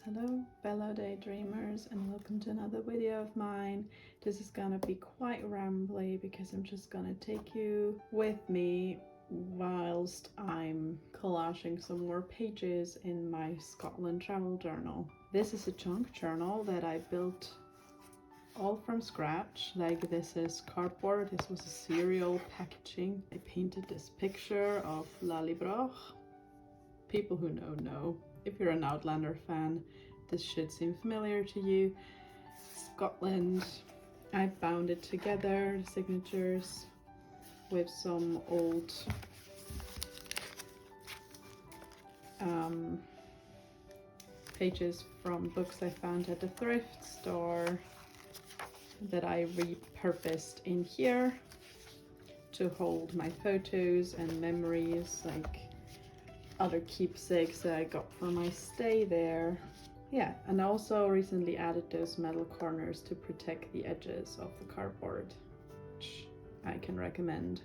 Hello fellow daydreamers, and welcome to another video of mine. This is gonna be quite rambly because I'm just gonna take you with me whilst I'm collaging some more pages in my Scotland travel journal. This is a chunk journal that I built all from scratch. Like, this is cardboard, this was a cereal packaging. I painted this picture of Lullabye. People who know. If you're an Outlander fan, this should seem familiar to you. Scotland. I bound it together, the signatures, with some old pages from books I found at the thrift store that I repurposed in here to hold my photos and memories, like other keepsakes that I got for my stay there. Yeah, and I also recently added those metal corners to protect the edges of the cardboard, which I can recommend.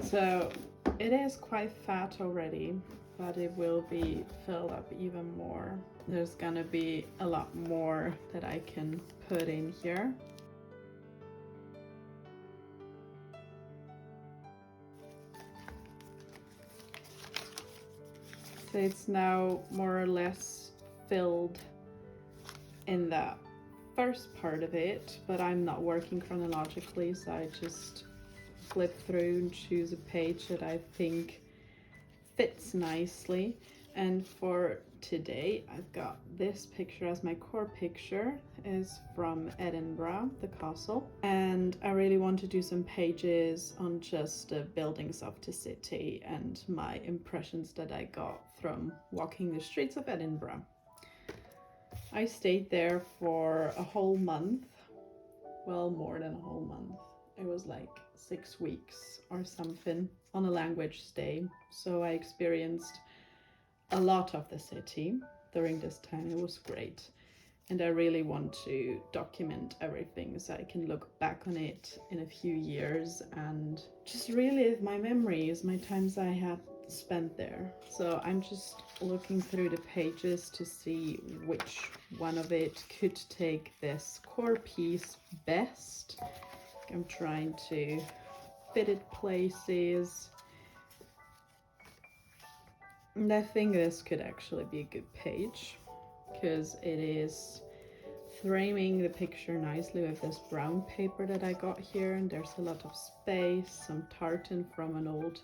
So it is quite fat already, but it will be filled up even more. There's gonna be a lot more that I can put in here. So it's now more or less filled in that first part of it, but I'm not working chronologically, so I just flip through and choose a page that I think fits nicely. And for today, I've got this picture as my core picture. Is from Edinburgh, the castle, and I really want to do some pages on just the buildings of the city and my impressions that I got from walking the streets of Edinburgh. I stayed there for a whole month, well, more than a whole month. It was like 6 weeks or something on a language stay, so I experienced a lot of the city during this time. It was great, and I really want to document everything so I can look back on it in a few years and just relive my memories, my times I had spent there. So I'm just looking through the pages to see which one of it could take this core piece best. I'm trying to fit it places. And I think this could actually be a good page because it is framing the picture nicely with this brown paper that I got here, and there's a lot of space, some tartan from an old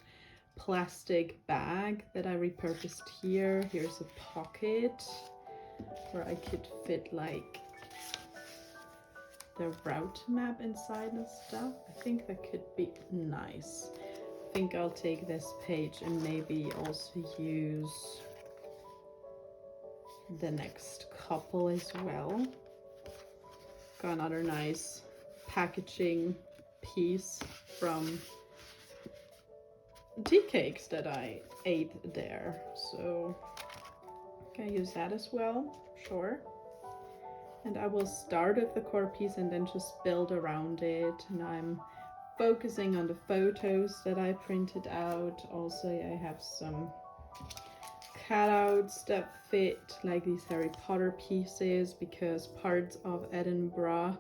plastic bag that I repurposed here. Here's a pocket where I could fit like the route map inside and stuff. I think that could be nice. I think I'll take this page and maybe also use the next couple as well. Got another nice packaging piece from tea cakes that I ate there, so can I use that as well? Sure. And I will start with the core piece and then just build around it, and I'm focusing on the photos that I printed out. Also, I have some cutouts that fit, like these Harry Potter pieces, because parts of Edinburgh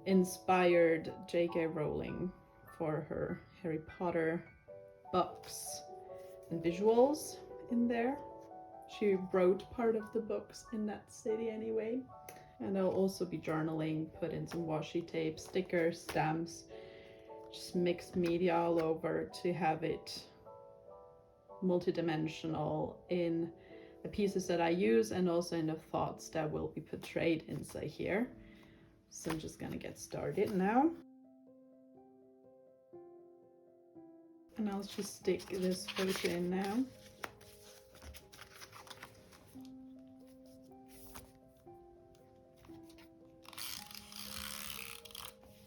inspired J.K. Rowling for her Harry Potter books and visuals in there. She wrote part of the books in that city anyway. And I'll also be journaling, put in some washi tape, stickers, stamps, just mixed media all over to have it multidimensional in the pieces that I use and also in the thoughts that will be portrayed inside here. So I'm just gonna get started now. And I'll just stick this photo in now.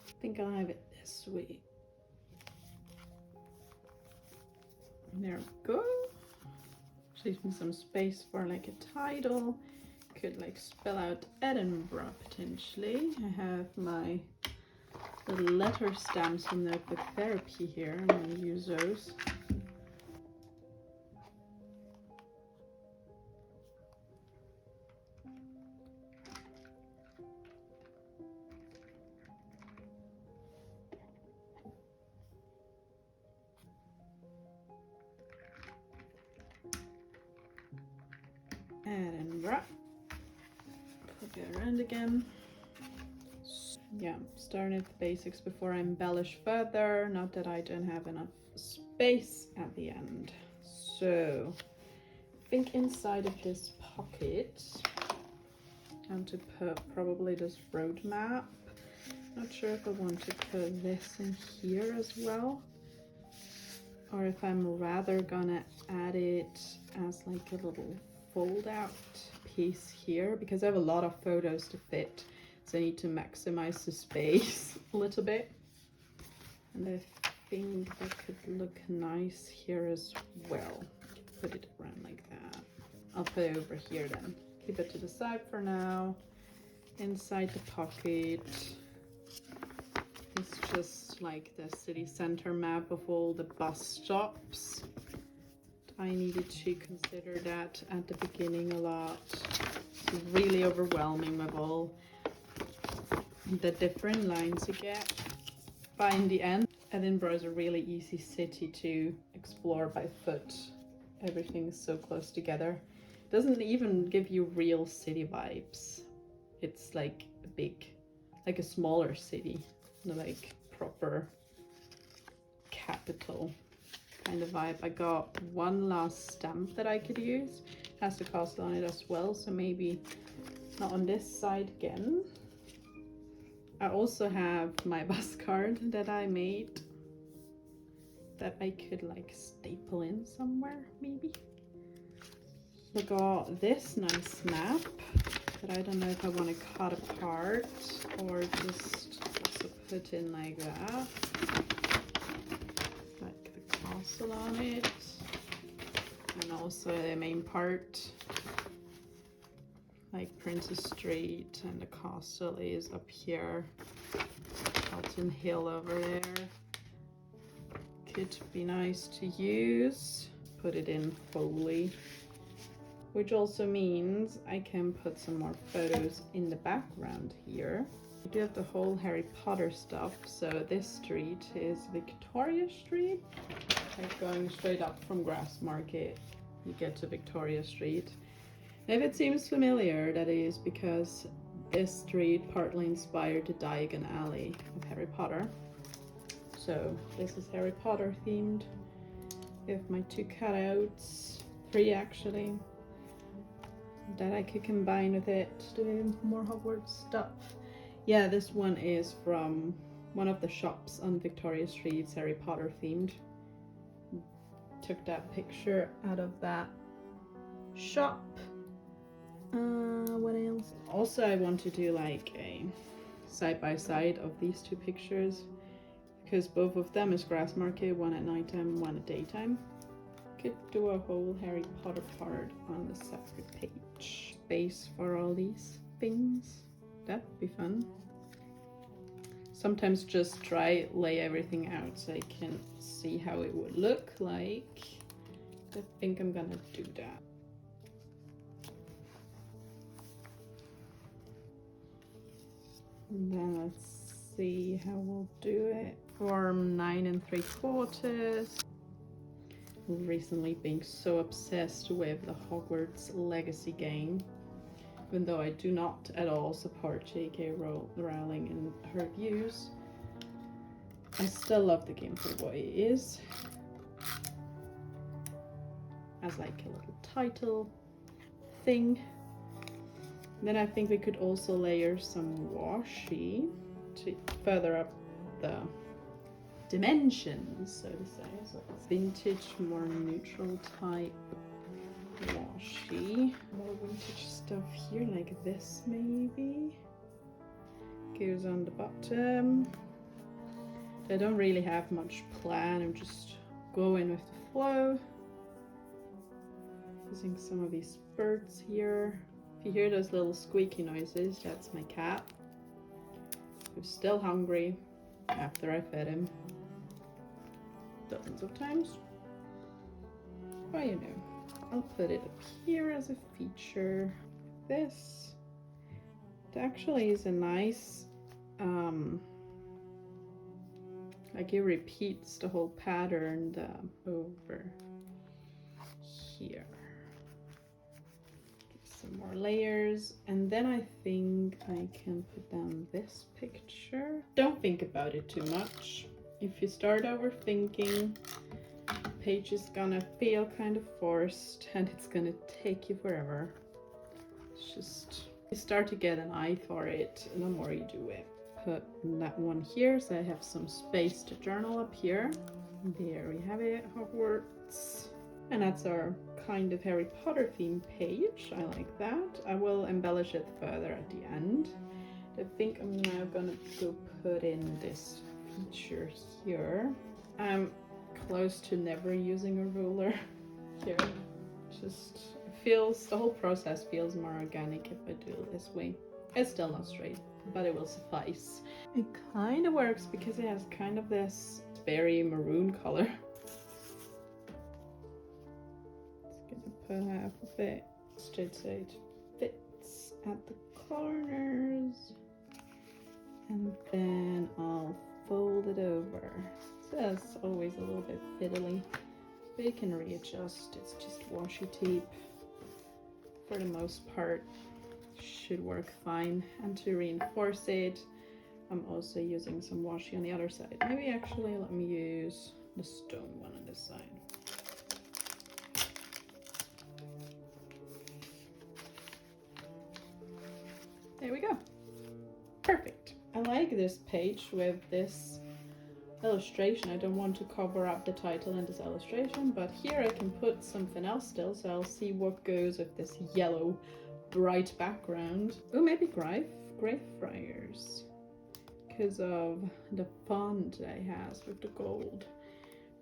I think I'll have it this way. There we go. Leaves me some space for like a title. Could like spell out Edinburgh potentially. I have my little letter stamps from Notebook Therapy here. I'm going to use those. camera. Flip it around again. Yeah, starting at the basics before I embellish further. Not that I don't have enough space at the end. So, I think inside of this pocket, I'm to put probably this road map. Not sure if I want to put this in here as well, or if I'm rather gonna add it as like a little fold out piece here, because I have a lot of photos to fit, so I need to maximize the space a little bit. And I think that could look nice here as well. Put it around like that. I'll put it over here then. Keep it to the side for now. Inside the pocket, it's just like the city center map of all the bus stops. I needed to consider that at the beginning a lot. It's really overwhelming with all the different lines you get. But in the end, Edinburgh is a really easy city to explore by foot. Everything's so close together. It doesn't even give you real city vibes. It's like a big, like a smaller city, like proper capital kind of vibe. I got one last stamp that I could use. It has the castle on it as well, so maybe not on this side again. I also have my bus card that I made that I could like staple in somewhere maybe. I got this nice map that I don't know if I want to cut apart or just also put in like that. Like the castle on it. And also the main part. Like Princess Street, and the castle is up here. Alton Hill over there. Could be nice to use. Put it in fully. Which also means I can put some more photos in the background here. I do have the whole Harry Potter stuff. So this street is Victoria Street. Like going straight up from Grassmarket, you get to Victoria Street. If it seems familiar, that is because this street partly inspired the Diagon Alley of Harry Potter. So this is Harry Potter themed. I have my 2 cutouts, 3 actually, that I could combine with it to do more Hogwarts stuff. Yeah, this one is from one of the shops on Victoria Street. It's Harry Potter themed. Took that picture out of that shop. What else? Also, I want to do like a side-by-side of these 2 pictures, because both of them is Grassmarket, one at nighttime, one at daytime. Could do a whole Harry Potter part on the separate page. Space for all these things. That'd be fun. Sometimes just try lay everything out so I can see how it would look like. I think I'm gonna do that. And then let's see how we'll do it. Form 9 3/4. Recently being so obsessed with the Hogwarts Legacy game, even though I do not at all support J.K. Rowling and her views. I still love the game for what it is. As like a little title thing. Then I think we could also layer some washi to further up the dimensions, so to say. So it's vintage, more neutral type washi. More vintage stuff here, like this maybe. Goes on the bottom. I don't really have much plan, I'm just going with the flow. Using some of these birds here. If you hear those little squeaky noises, that's my cat, who's still hungry after I fed him dozens of times. But you know, I'll put it up here as a feature. This, it actually is a nice, like it repeats the whole pattern over here. some more layers, and then I think I can put down this picture. Don't think about it too much. If you start overthinking, the page is gonna feel kind of forced and it's gonna take you forever. It's just, you start to get an eye for it the more you do it. Put that one here so I have some space to journal up here. There we have it, Hogwarts. And that's our kind of Harry Potter themed page. I like that. I will embellish it further at the end. I think I'm now gonna go put in this feature here. I'm close to never using a ruler here. Just feels, the whole process feels more organic if I do it this way. It's still not straight, but it will suffice. It kind of works because it has kind of this berry maroon color. Just gonna put half of it straight so it fits at the corners, and then I'll fold it over. So that's always a little bit fiddly, but you can readjust. It's just washi tape for the most part. Should work fine. And to reinforce it, I'm also using some washi on the other side. Maybe actually let me use the stone one on this side. There we go. Perfect. I like this page with this illustration. I don't want to cover up the title in this illustration, but here I can put something else still, so I'll see what goes with this yellow bright background. Oh, maybe Greyfriars, because of the font I has with the gold.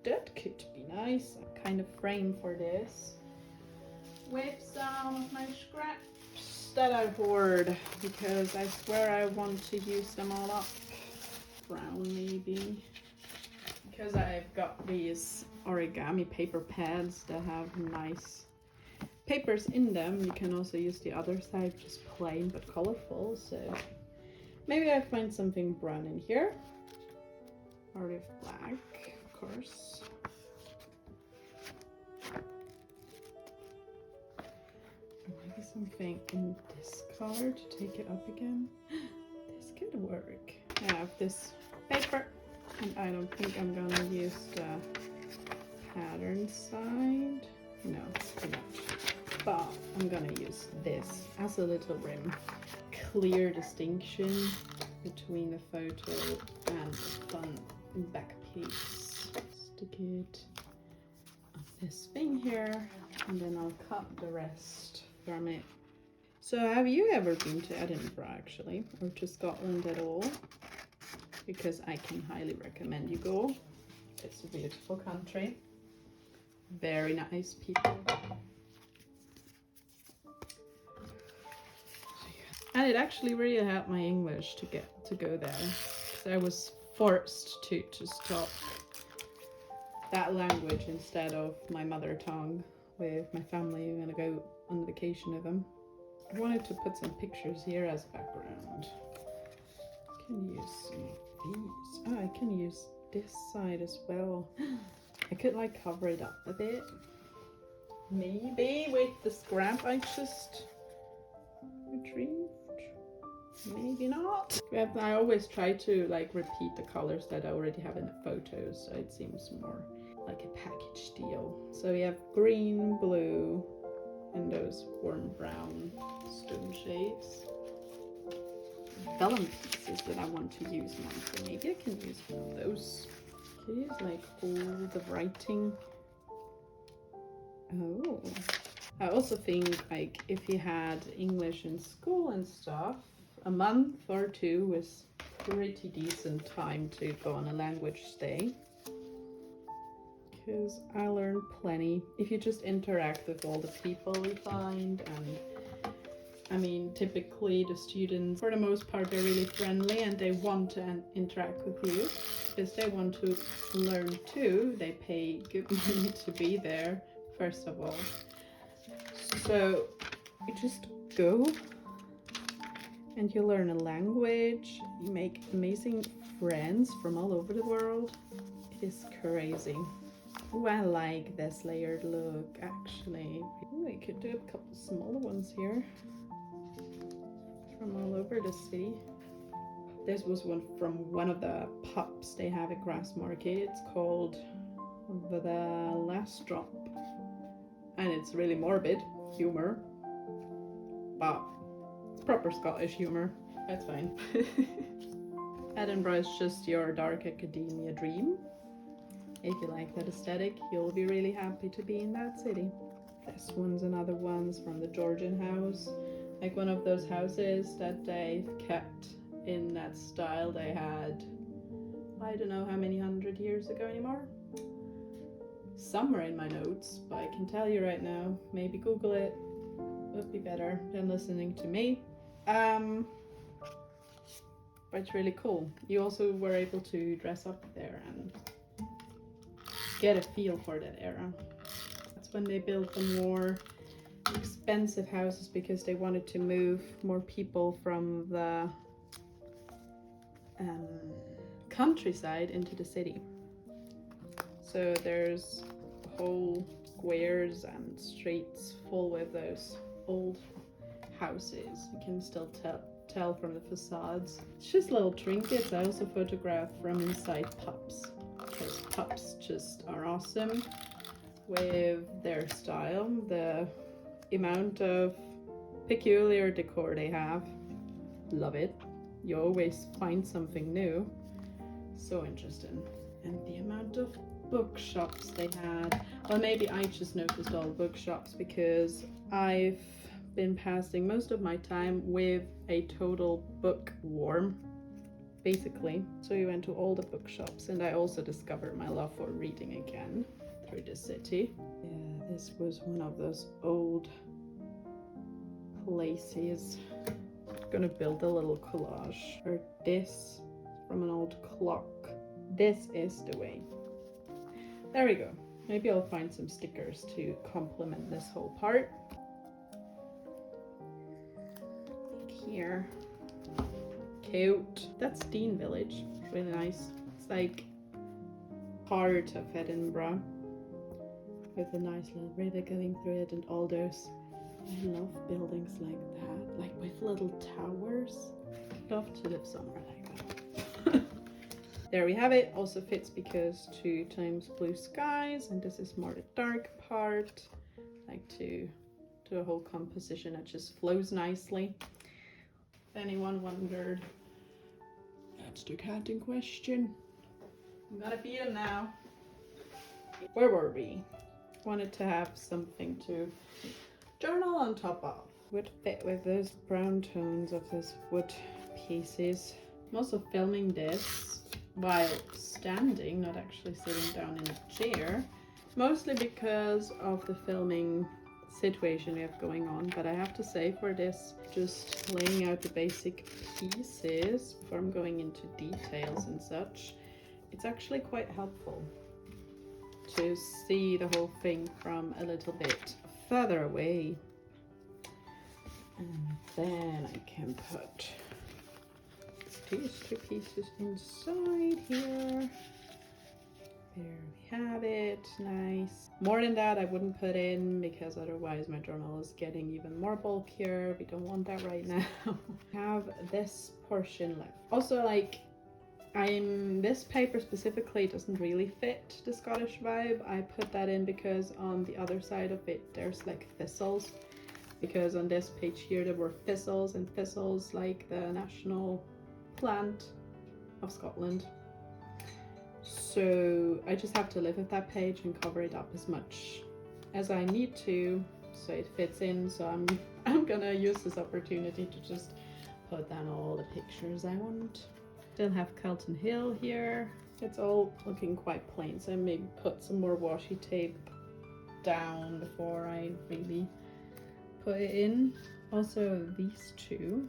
That could be nice. Kind of frame for this with some of my scraps that I hoard, because I swear I want to use them all up. Brown maybe, because I've got these origami paper pads that have nice papers in them. You can also use the other side, just plain but colorful. So maybe I find something brown in here, or if black, of course. Maybe something in this color to take it up again. This could work. I have this paper, and I don't think I'm gonna use the pattern side. No, too much. But I'm gonna use this as a little rim. Clear distinction between the photo and the front back piece. Stick it on this thing here, and then I'll cut the rest from it. So have you ever been to Edinburgh actually, or to Scotland at all? Because I can highly recommend you go. It's a beautiful country. Very nice people. And it actually really helped my English to get to go there. So I was forced to just talk that language instead of my mother tongue with my family. I'm gonna go on vacation with them. I wanted to put some pictures here as background. I can use some of these. Oh, I can use this side as well. I could like cover it up a bit. Maybe with the scrap I just retrieved. Maybe not. I always try to like repeat the colors that I already have in the photos, so it seems more like a package deal. So we have green, blue, and those warm brown stone shades. Vellum pieces that I want to use now, so maybe I can use one of those. Here's like all the writing. Oh, I also think like if you had English in school and stuff, a month or two was pretty decent time to go on a language stay, because I learned plenty if you just interact with all the people we find. And I mean, typically the students, for the most part, they're really friendly and they want to interact with you because they want to learn too. They pay good money to be there, first of all. So you just go and you learn a language, you make amazing friends from all over the world. It is crazy. Ooh, I like this layered look actually. Ooh, I could do a couple smaller ones here from all over the city. This was one from one of the pups they have at Grass Market. It's called The Last Drop. And it's really morbid humor. But it's proper Scottish humor. That's fine. Edinburgh is just your dark academia dream. If you like that aesthetic, you'll be really happy to be in that city. This one's another one's from the Georgian house. Like one of those houses that they've kept in that style they had, I don't know how many 100 years ago anymore. Somewhere in my notes, but I can tell you right now, maybe Google it. Would be better than listening to me. But it's really cool. You also were able to dress up there and get a feel for that era. That's when they built the more expensive houses because they wanted to move more people from the countryside into the city. So there's whole squares and streets full with those old houses. You can still tell from the facades. It's just little trinkets. I also photographed from inside pups, because pups just are awesome with their style, the amount of peculiar decor they have. Love it. You always find something new. So interesting. And the amount of bookshops they had. Well, maybe I just noticed all the bookshops because I've been passing most of my time with a total bookworm, basically. So we went to all the bookshops, and I also discovered my love for reading again through the city. Yeah, this was one of those old places. I'm gonna build a little collage. Or this from an old clock. This is the way. There we go. Maybe I'll find some stickers to complement this whole part. Here. Cute. That's Dean Village. Really nice. It's like part of Edinburgh with a nice little river going through it and all those. I love buildings like that, like with little towers. I'd love to live somewhere like that. There we have it. Also fits because 2 times blue skies, and this is more the dark part. Like to a whole composition that just flows nicely. If anyone wondered, that's the cat in question. I'm gonna feed him now. Where were we? Wanted to have something to journal on top of. Would fit with those brown tones of those wood pieces. I'm also filming this while standing, not actually sitting down in a chair. Mostly because of the filming situation we have going on, but I have to say for this, just laying out the basic pieces before I'm going into details and such, it's actually quite helpful to see the whole thing from a little bit further away. And then I can put these 2 pieces inside here. There we have it. Nice. More than that I wouldn't put in because otherwise my journal is getting even more bulkier. We don't want that right now. Have this portion left. Also, like, this paper specifically doesn't really fit the Scottish vibe. I put that in because on the other side of it there's like thistles, because on this page here there were thistles, and thistles like the national plant of Scotland. So I just have to live with that page and cover it up as much as I need to so it fits in. So I'm gonna use this opportunity to just put down all the pictures I want. Still have Calton Hill here. It's all looking quite plain, so I maybe put some more washi tape down before I really put it in. Also these 2,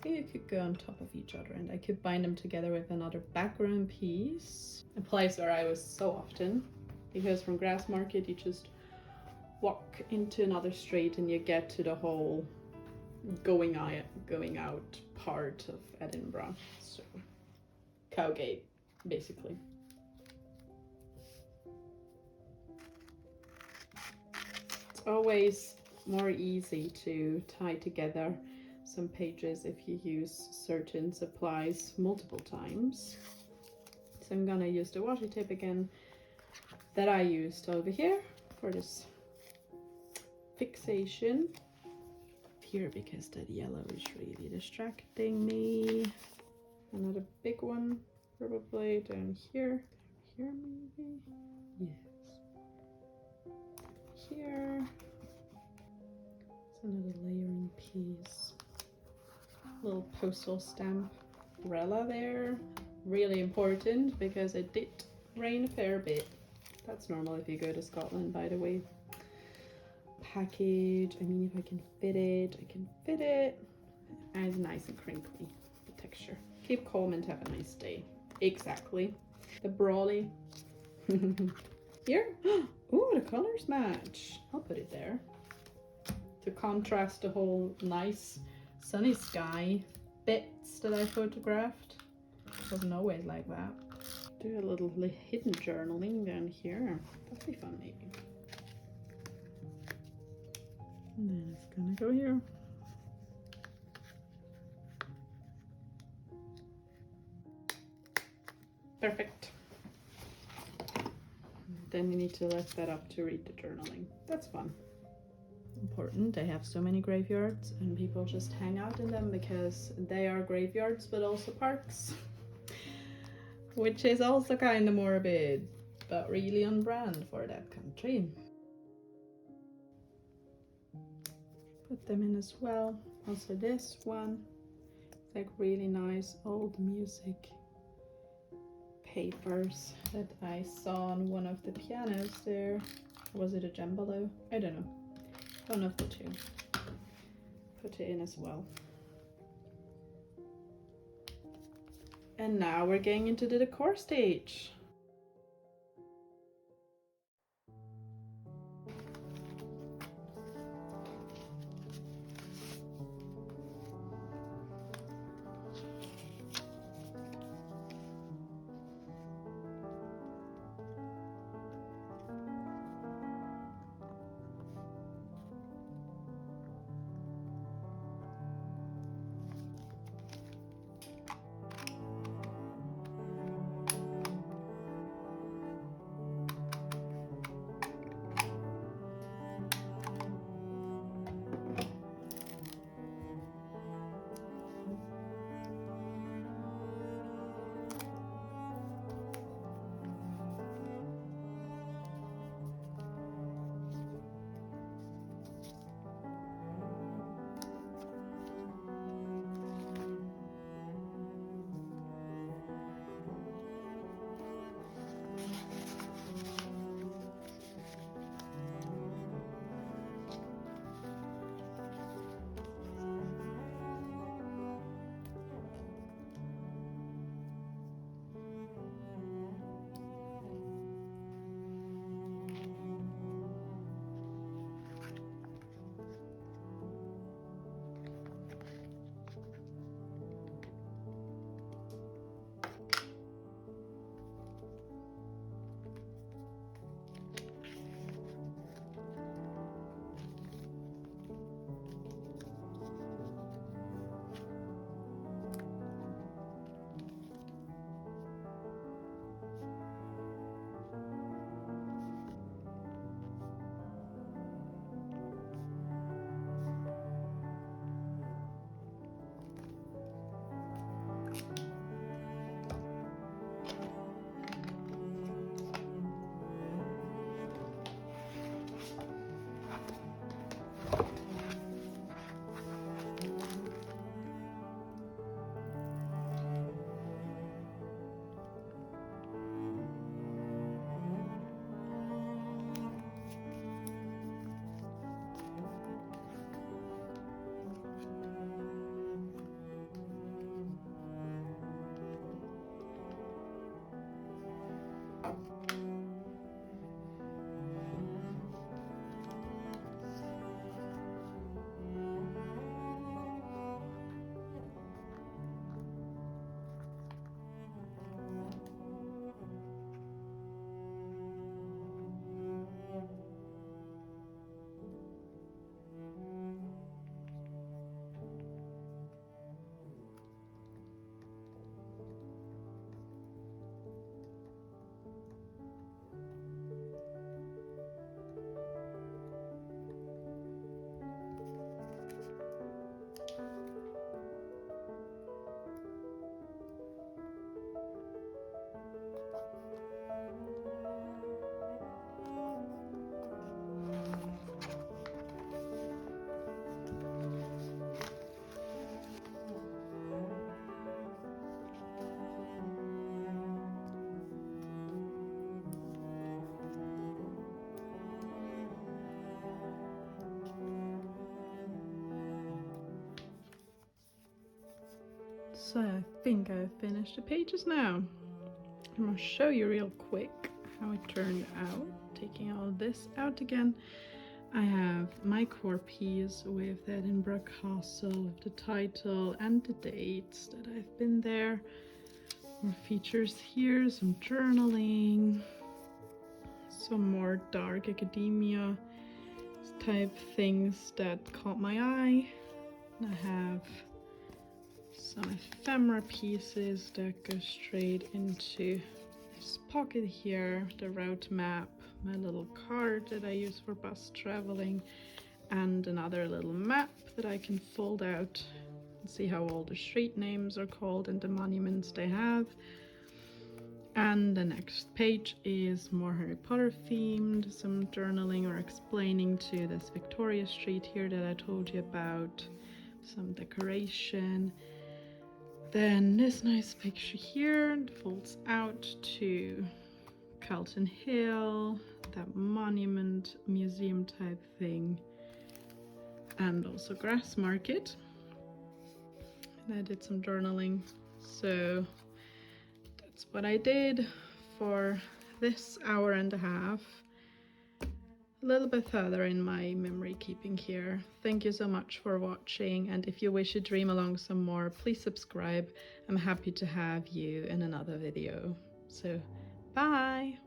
you could go on top of each other and I could bind them together with another background piece. A place where I was so often, because from Grass Market you just walk into another street and you get to the whole going out part of Edinburgh. So Cowgate, basically. always more easy to tie together some pages if you use certain supplies multiple times. So I'm gonna use the washi tape again that I used over here for this fixation here, because that yellow is really distracting me. Another big one probably down here, maybe, yes, here. It's another layering piece, little postal stamp umbrella there, really important because it did rain a fair bit. That's normal if you go to Scotland, by the way. Package, I mean, if I can fit it, I can fit it. And it's nice and crinkly, the texture. Keep calm and have a nice day. Exactly. The brawly. Here. Oh, the colors match. I'll put it there to contrast the whole nice sunny sky bits that I photographed. It wasn't always like that. Do a little hidden journaling down here. That'd be fun, maybe. And then it's gonna go here. Perfect. Then you need to lift that up to read the journaling. That's fun. Important. They have so many graveyards and people just hang out in them because they are graveyards but also parks. Which is also kind of morbid, but really on brand for that country. Put them in as well. Also this one. It's like really nice old music papers that I saw on one of the pianos there. Was it a cembalo? I don't know. One of the two. Put it in as well. And now we're getting into the decor stage. So I think I've finished the pages now. I'm gonna show you real quick how it turned out. Taking all this out again, I have my core piece with the Edinburgh Castle, the title and the dates that I've been there. More features here, some journaling, some more dark academia type things that caught my eye. I have some ephemera pieces that go straight into this pocket here, the route map, my little card that I use for bus traveling, and another little map that I can fold out and see how all the street names are called and the monuments they have. And the next page is more Harry Potter themed, some journaling or explaining to this Victoria Street here that I told you about, some decoration. Then this nice picture here folds out to Calton Hill, that monument museum type thing, and also Grassmarket. And I did some journaling, so that's what I did for this hour and a half. A little bit further in my memory keeping here. Thank you so much for watching, and if you wish to dream along some more, please subscribe. I'm happy to have you in another video. So bye!